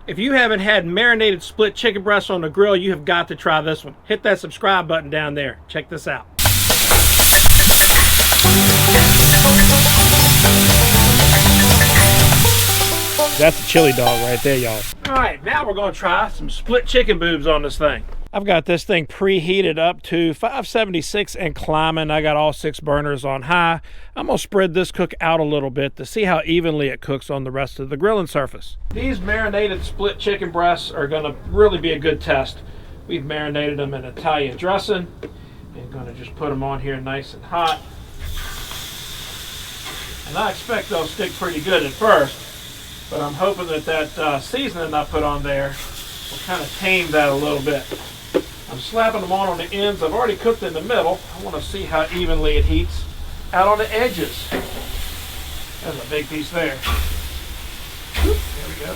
If you haven't had marinated split chicken breasts on the grill, you have got to try this one. Hit that subscribe button down there. Check this out. That's a chili dog right there, y'all. All right, now we're gonna try some split chicken boobs on this thing. I've got this thing preheated up to 576 and climbing. I got all 6 burners on high. I'm gonna spread this cook out a little bit to see how evenly it cooks on the rest of the grilling surface. These marinated split chicken breasts are gonna really be a good test. We've marinated them in Italian dressing and gonna just put them on here nice and hot. And I expect they'll stick pretty good at first. But I'm hoping that that seasoning I put on there will kind of tame that a little bit. I'm slapping them on the ends. I've already cooked in the middle. I want to see how evenly it heats out on the edges. There's a big piece there. There we go.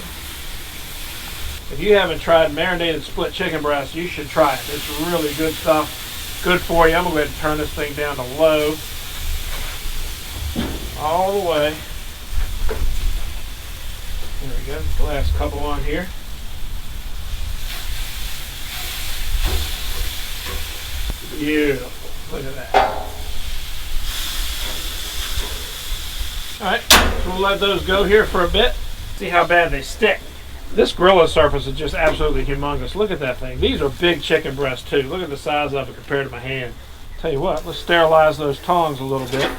If you haven't tried marinated split chicken breast, you should try it. It's really good stuff. Good for you. I'm going to go ahead and turn this thing down to low. All the way. There we go, the last couple on here. Beautiful, look at that. All right, so we'll let those go here for a bit. See how bad they stick. This grilling surface is just absolutely humongous. Look at that thing. These are big chicken breasts too. Look at the size of it compared to my hand. Tell you what, let's sterilize those tongs a little bit.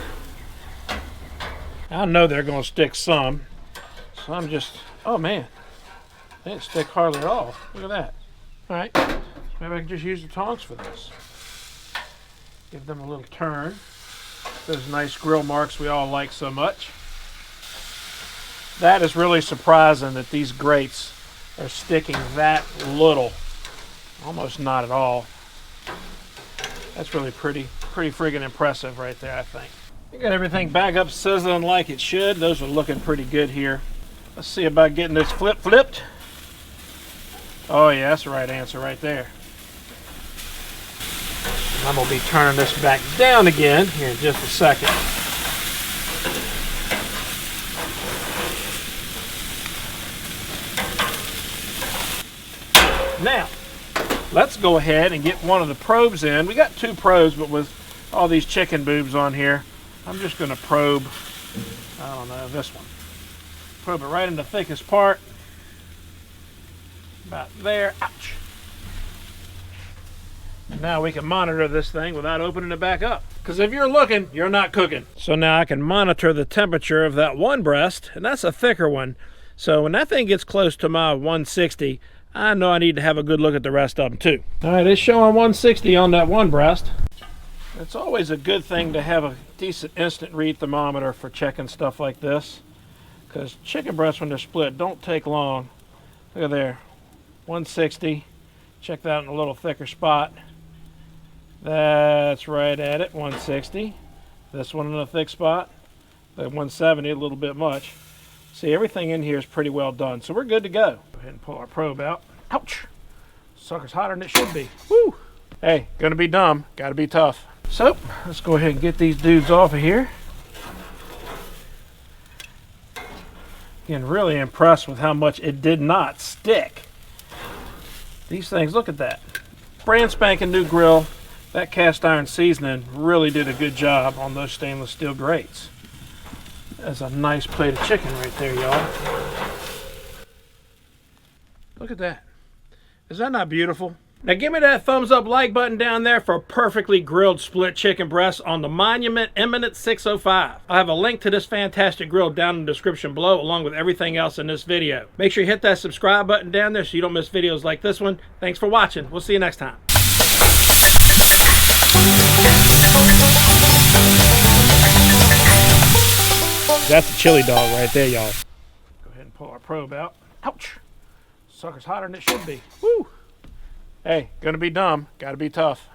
I know they're gonna stick some. So I'm just, oh man, they didn't stick hardly at all. Look at that. All right, maybe I can just use the tongs for this. Give them a little turn. Those nice grill marks we all like so much. That is really surprising that these grates are sticking that little. Almost not at all. That's really pretty friggin' impressive right there, I think. We got everything back up sizzling like it should. Those are looking pretty good here. Let's see about getting this flipped. Oh yeah, that's the right answer right there. And I'm going to be turning this back down again here in just a second. Now, let's go ahead and get one of the probes in. We got 2 probes, but with all these chicken boobs on here, I'm just going to probe, I don't know, this one. Probe it right in the thickest part. About there. Ouch. And now we can monitor this thing without opening it back up. Because if you're looking, you're not cooking. So now I can monitor the temperature of that one breast, and that's a thicker one. So when that thing gets close to my 160, I know I need to have a good look at the rest of them too. All right, it's showing 160 on that one breast. It's always a good thing to have a decent instant read thermometer for checking stuff like this. Because chicken breasts, when they're split, don't take long. Look at there, 160. Check that in a little thicker spot. That's right at it, 160. This one in a thick spot, at 170, a little bit much. See, everything in here is pretty well done, so we're good to go. Go ahead and pull our probe out. Ouch! Sucker's hotter than it should be. Woo! Hey, gonna be dumb, gotta be tough. So, let's go ahead and get these dudes off of here. Again, really impressed with how much it did not stick. These things, look at that. Brand spanking new grill. That cast iron seasoning really did a good job on those stainless steel grates. That's a nice plate of chicken right there, y'all. Look at that. Is that not beautiful? Now give me that thumbs up like button down there for perfectly grilled split chicken breasts on the Monument Eminence E605. I have a link to this fantastic grill down in the description below, along with everything else in this video. Make sure you hit that subscribe button down there so you don't miss videos like this one. Thanks for watching. We'll see you next time. That's a chili dog right there, y'all. Go ahead and pull our probe out. Ouch! Sucker's hotter than it should be. Woo! Hey, gonna be dumb, gotta be tough.